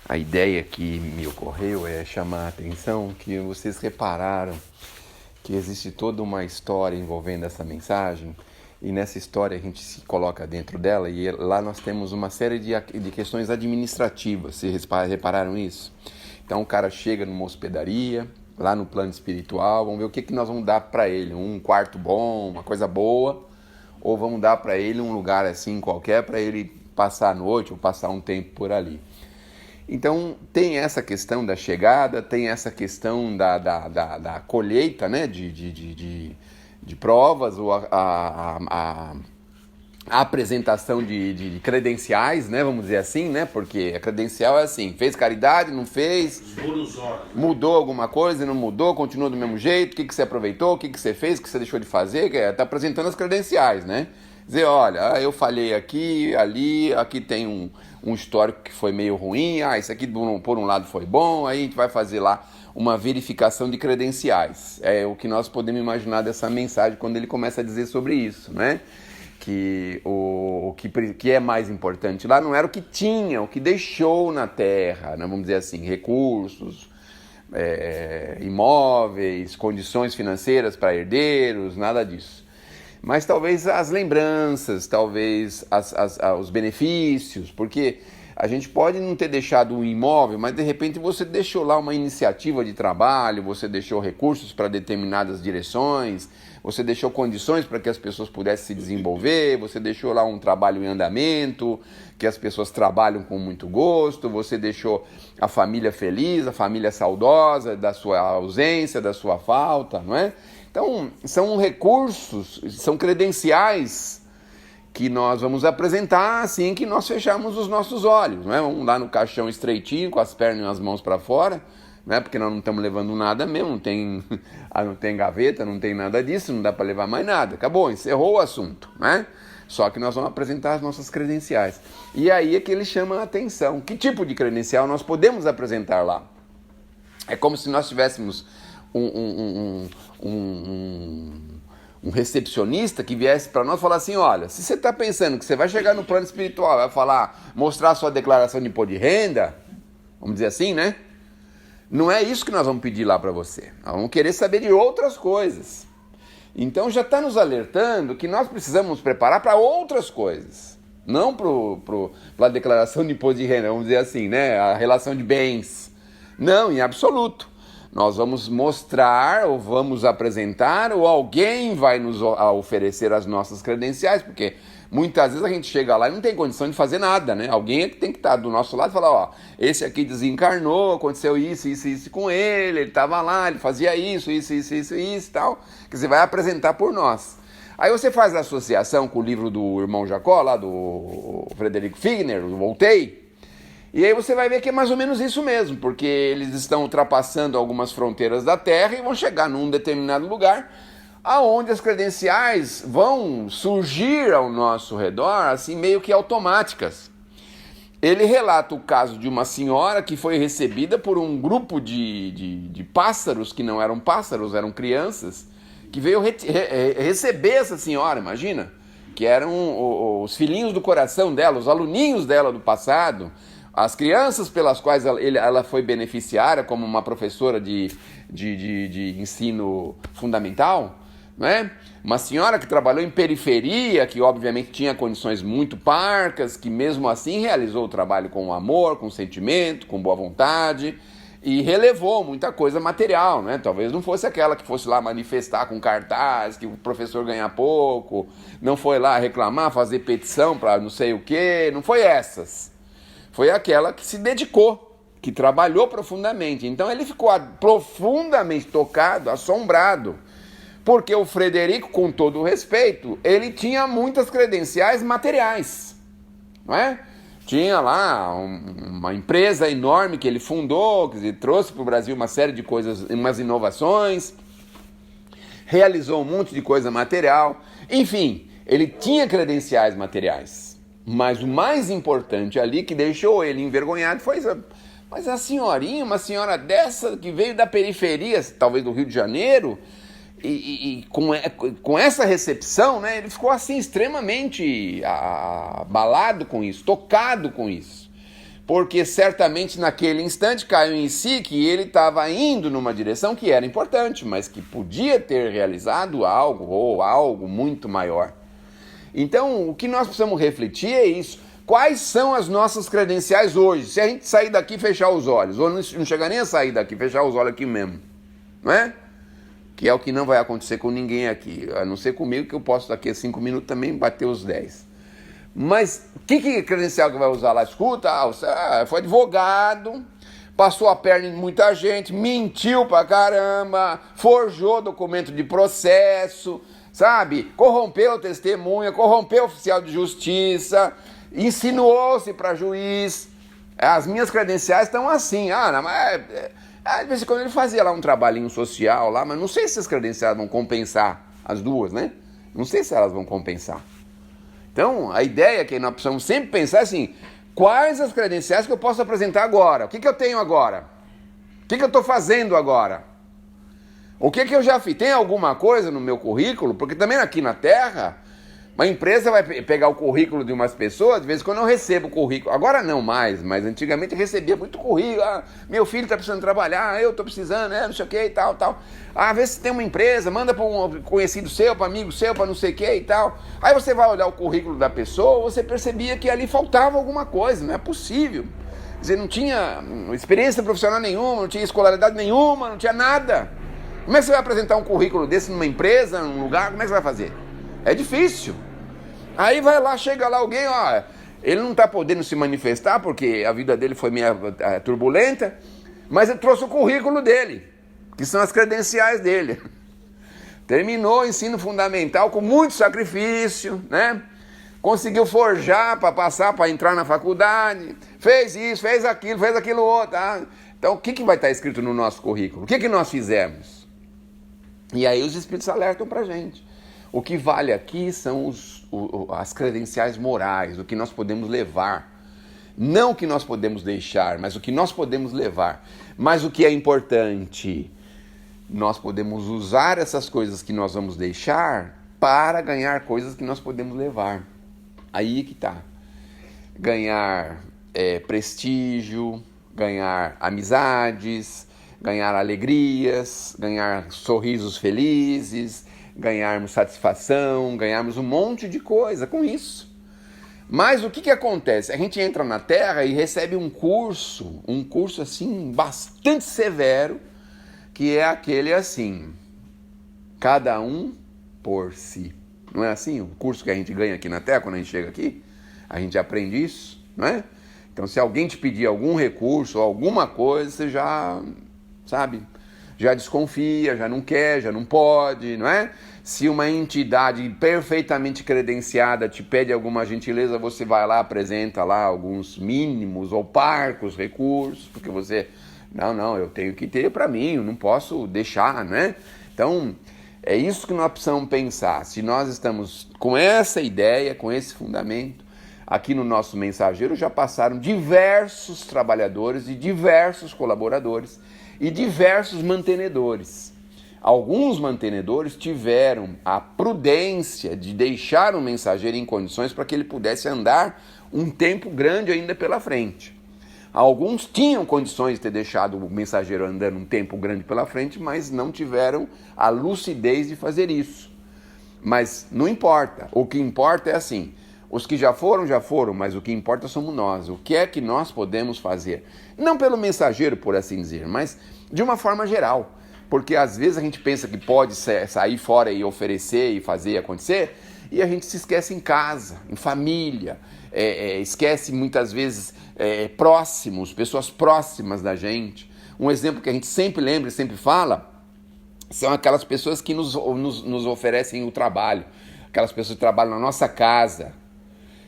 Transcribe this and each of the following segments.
A ideia que me ocorreu é chamar a atenção que vocês repararam que existe toda uma história envolvendo essa mensagem, e nessa história a gente se coloca dentro dela, e lá nós temos uma série de questões administrativas. Vocês repararam isso? Então o cara chega numa hospedaria, lá no plano espiritual, vamos ver o que nós vamos dar para ele, um quarto bom, uma coisa boa, ou vamos dar para ele um lugar assim qualquer para ele passar a noite ou passar um tempo por ali. Então tem essa questão da chegada, tem essa questão da colheita, né, de provas, ou a apresentação de credenciais, né, vamos dizer assim, né, porque a credencial é assim, fez caridade, não fez, mudou alguma coisa, não mudou, continua do mesmo jeito, o que você aproveitou, o que você fez, o que você deixou de fazer, está apresentando as credenciais, né? Dizer, olha, eu falhei aqui, ali, aqui tem um histórico que foi meio ruim, isso aqui por um lado foi bom, aí a gente vai fazer lá uma verificação de credenciais. É o que nós podemos imaginar dessa mensagem quando ele começa a dizer sobre isso, né? Que o que é mais importante lá não era o que tinha, o que deixou na terra, né? Vamos dizer assim, recursos, imóveis, condições financeiras para herdeiros, nada disso. Mas talvez as lembranças, talvez os benefícios, porque a gente pode não ter deixado um imóvel, mas de repente você deixou lá uma iniciativa de trabalho, você deixou recursos para determinadas direções, você deixou condições para que as pessoas pudessem se desenvolver, você deixou lá um trabalho em andamento, que as pessoas trabalham com muito gosto, você deixou a família feliz, a família saudosa da sua ausência, da sua falta, não é? Então, são recursos, são credenciais que nós vamos apresentar assim que nós fecharmos os nossos olhos, não é? Vamos lá no caixão estreitinho, com as pernas e as mãos para fora, né? Porque nós não estamos levando nada mesmo, não tem gaveta, não tem nada disso, não dá para levar mais nada. Acabou, encerrou o assunto, né? Só que nós vamos apresentar as nossas credenciais. E aí é que ele chama a atenção. Que tipo de credencial nós podemos apresentar lá? É como se nós tivéssemos um recepcionista que viesse para nós falar assim, olha, se você está pensando que você vai chegar no plano espiritual, vai falar, mostrar a sua declaração de imposto de renda, vamos dizer assim, né? Não é isso que nós vamos pedir lá para você. Nós vamos querer saber de outras coisas. Então já está nos alertando que nós precisamos nos preparar para outras coisas. Não para a declaração de imposto de renda, vamos dizer assim, né? A relação de bens. Não, em absoluto. Nós vamos mostrar, ou vamos apresentar, ou alguém vai nos oferecer as nossas credenciais, porque muitas vezes a gente chega lá e não tem condição de fazer nada, né? Alguém é que tem que estar do nosso lado e falar, ó, esse aqui desencarnou, aconteceu isso com ele estava lá, ele fazia isso e tal, que você vai apresentar por nós. Aí você faz a associação com o livro do irmão Jacó, lá do Frederico Figner, do Voltei, e aí você vai ver que é mais ou menos isso mesmo, porque eles estão ultrapassando algumas fronteiras da Terra e vão chegar num determinado lugar aonde as credenciais vão surgir ao nosso redor, assim, meio que automáticas. Ele relata o caso de uma senhora que foi recebida por um grupo de pássaros, que não eram pássaros, eram crianças, que veio receber essa senhora, imagina, que eram os filhinhos do coração dela, os aluninhos dela do passado, as crianças pelas quais ela foi beneficiária como uma professora de ensino fundamental, né? Uma senhora que trabalhou em periferia, que obviamente tinha condições muito parcas, que mesmo assim realizou o trabalho com amor, com sentimento, com boa vontade, e relevou muita coisa material, né? Talvez não fosse aquela que fosse lá manifestar com cartaz, que o professor ganha pouco, não foi lá reclamar, fazer petição para não sei o quê, não foi essas. Foi aquela que se dedicou, que trabalhou profundamente. Então ele ficou profundamente tocado, assombrado, porque o Frederico, com todo o respeito, ele tinha muitas credenciais materiais, não é? Tinha lá uma empresa enorme que ele fundou, quer dizer, trouxe para o Brasil uma série de coisas, umas inovações, realizou um monte de coisa material, enfim, ele tinha credenciais materiais. Mas o mais importante ali, que deixou ele envergonhado, foi isso. Mas a senhorinha, uma senhora dessa, que veio da periferia, talvez do Rio de Janeiro, e com essa recepção, né, ele ficou assim extremamente abalado com isso, tocado com isso. porque certamente naquele instante caiu em si que ele estava indo numa direção que era importante, mas que podia ter realizado algo ou algo muito maior. Então, o que nós precisamos refletir é isso. Quais são as nossas credenciais hoje? Se a gente sair daqui e fechar os olhos, ou não chegar nem a sair daqui, fechar os olhos aqui mesmo, não é? Que é o que não vai acontecer com ninguém aqui, a não ser comigo, que eu posso daqui a 5 minutos também bater os 10. Mas que credencial que vai usar lá? Escuta, foi advogado, passou a perna em muita gente, mentiu pra caramba, forjou documento de processo, sabe? Corrompeu testemunha, corrompeu oficial de justiça, insinuou-se para juiz. As minhas credenciais estão assim. Não, mas de vez em quando ele fazia lá um trabalhinho social lá, mas não sei se as credenciais vão compensar as duas, né? Não sei se elas vão compensar. Então, a ideia é que nós precisamos sempre pensar assim, quais as credenciais que eu posso apresentar agora? O que eu tenho agora? O que eu estou fazendo agora? O que eu já fiz? Tem alguma coisa no meu currículo? Porque também aqui na Terra, uma empresa vai pegar o currículo de umas pessoas, de vez em quando eu recebo o currículo. Agora não mais, mas antigamente eu recebia muito currículo. Meu filho está precisando trabalhar, eu estou precisando, não sei o que e tal, tal. Às vezes tem uma empresa, manda para um conhecido seu, para amigo seu, para não sei o que e tal. Aí você vai olhar o currículo da pessoa, você percebia que ali faltava alguma coisa, não é possível. Quer dizer, não tinha experiência profissional nenhuma, não tinha escolaridade nenhuma, não tinha nada. Como é que você vai apresentar um currículo desse numa empresa, num lugar? Como é que você vai fazer? É difícil. Aí vai lá, chega lá alguém, ele não está podendo se manifestar porque a vida dele foi meio turbulenta, mas ele trouxe o currículo dele, que são as credenciais dele. Terminou o ensino fundamental com muito sacrifício, né? Conseguiu forjar para passar, para entrar na faculdade, fez isso, fez aquilo outro. Então, o que vai estar escrito no nosso currículo? O que nós fizemos? E aí os espíritos alertam para a gente. O que vale aqui são as credenciais morais, o que nós podemos levar. Não o que nós podemos deixar, mas o que nós podemos levar. Mas o que é importante, nós podemos usar essas coisas que nós vamos deixar para ganhar coisas que nós podemos levar. Aí que está. Ganhar prestígio, ganhar amizades, ganhar alegrias, ganhar sorrisos felizes, ganharmos satisfação, ganharmos um monte de coisa com isso. Mas o que acontece? A gente entra na Terra e recebe um curso assim bastante severo, que é aquele assim, cada um por si. Não é assim o curso que a gente ganha aqui na Terra quando a gente chega aqui? A gente aprende isso, não é? Então se alguém te pedir algum recurso ou alguma coisa, você já, sabe, já desconfia, já não quer, já não pode, não é? Se uma entidade perfeitamente credenciada te pede alguma gentileza, você vai lá, apresenta lá alguns mínimos ou parcos recursos, porque você, não, eu tenho que ter para mim, eu não posso deixar, né? Então, é isso que nós precisamos pensar. Se nós estamos com essa ideia, com esse fundamento, aqui no nosso mensageiro já passaram diversos trabalhadores e diversos colaboradores e diversos mantenedores. Alguns mantenedores tiveram a prudência de deixar o mensageiro em condições para que ele pudesse andar um tempo grande ainda pela frente. Alguns tinham condições de ter deixado o mensageiro andando um tempo grande pela frente, mas não tiveram a lucidez de fazer isso. Mas não importa, o que importa é assim, os que já foram, mas o que importa somos nós. O que é que nós podemos fazer? Não pelo mensageiro, por assim dizer, mas de uma forma geral. Porque às vezes a gente pensa que pode sair fora e oferecer e fazer acontecer, e a gente se esquece em casa, em família, esquece muitas vezes próximos, pessoas próximas da gente. Um exemplo que a gente sempre lembra e sempre fala são aquelas pessoas que nos oferecem o trabalho, aquelas pessoas que trabalham na nossa casa.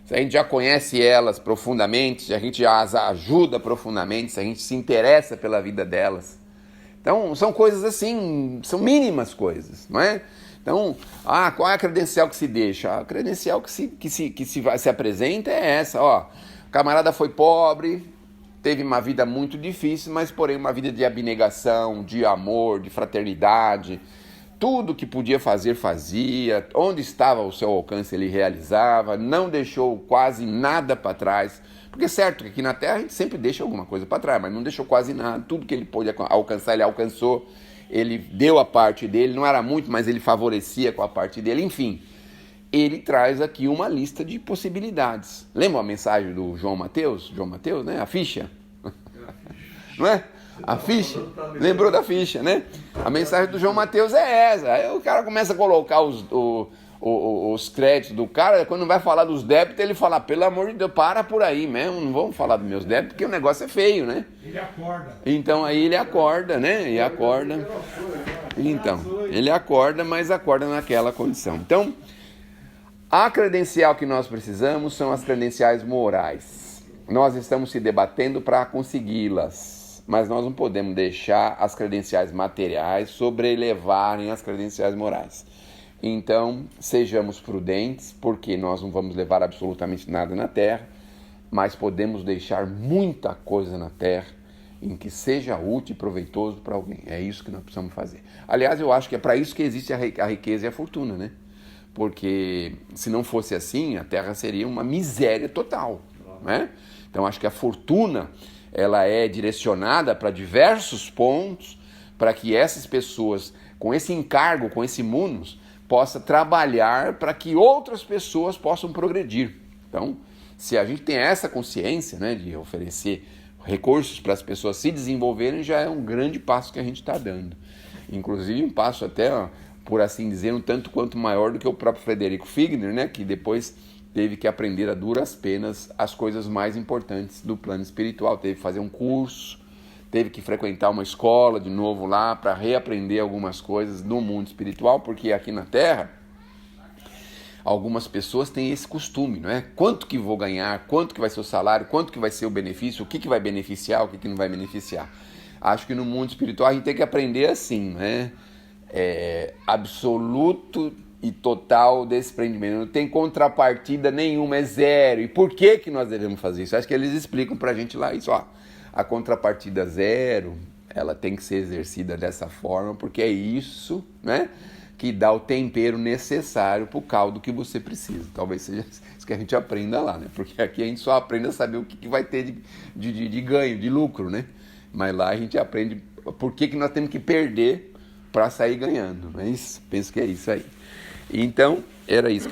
Se a gente já conhece elas profundamente, se a gente já as ajuda profundamente, se a gente se interessa pela vida delas. Então, são coisas assim, são mínimas coisas, não é? Então, qual é a credencial que se deixa? A credencial que se apresenta é essa, ó. O camarada foi pobre, teve uma vida muito difícil, mas porém uma vida de abnegação, de amor, de fraternidade. Tudo que podia fazer, fazia. Onde estava ao seu alcance, ele realizava. Não deixou quase nada para trás Porque é certo que aqui na Terra a gente sempre deixa alguma coisa para trás, mas não deixou quase nada. Tudo que ele pôde alcançar, ele alcançou. Ele deu a parte dele, não era muito, mas ele favorecia com a parte dele. Enfim, ele traz aqui uma lista de possibilidades. Lembra a mensagem do João Mateus? João Mateus, né? A ficha. Não é? A ficha. Lembrou da ficha, né? A mensagem do João Mateus é essa. Aí o cara começa a colocar os créditos do cara, quando vai falar dos débitos, ele fala, pelo amor de Deus, para por aí mesmo, não vamos falar dos meus débitos, porque o negócio é feio, né? Ele acorda. Então aí ele acorda, né? E acorda. Então, ele acorda, mas acorda naquela condição. Então, a credencial que nós precisamos são as credenciais morais. Nós estamos se debatendo para consegui-las, mas nós não podemos deixar as credenciais materiais sobrelevarem as credenciais morais. Então, sejamos prudentes, porque nós não vamos levar absolutamente nada na Terra, mas podemos deixar muita coisa na Terra em que seja útil e proveitoso para alguém. É isso que nós precisamos fazer. Aliás, eu acho que é para isso que existe a riqueza e a fortuna, né? Porque se não fosse assim, a Terra seria uma miséria total, né? Então, acho que a fortuna, ela é direcionada para diversos pontos, para que essas pessoas, com esse encargo, com esse munus, possa trabalhar para que outras pessoas possam progredir. Então, se a gente tem essa consciência, né, de oferecer recursos para as pessoas se desenvolverem, já é um grande passo que a gente está dando. Inclusive um passo até, por assim dizer, um tanto quanto maior do que o próprio Frederico Figner, né, que depois teve que aprender a duras penas as coisas mais importantes do plano espiritual. Teve que fazer um curso, teve que frequentar uma escola de novo lá para reaprender algumas coisas do mundo espiritual, porque aqui na Terra algumas pessoas têm esse costume, não é? Quanto que vou ganhar, quanto que vai ser o salário, quanto que vai ser o benefício, o que que vai beneficiar, o que que não vai beneficiar. Acho que no mundo espiritual a gente tem que aprender assim, né? Absoluto e total desprendimento. Não tem contrapartida nenhuma, é zero. E por que que nós devemos fazer isso? Acho que eles explicam pra gente lá isso, ó. A contrapartida zero, ela tem que ser exercida dessa forma, porque é isso, né, que dá o tempero necessário para o caldo que você precisa. Talvez seja isso que a gente aprenda lá, né? Porque aqui a gente só aprende a saber o que vai ter de ganho, de lucro, né? Mas lá a gente aprende por que nós temos que perder para sair ganhando, não é isso? Penso que é isso aí. Então, era isso.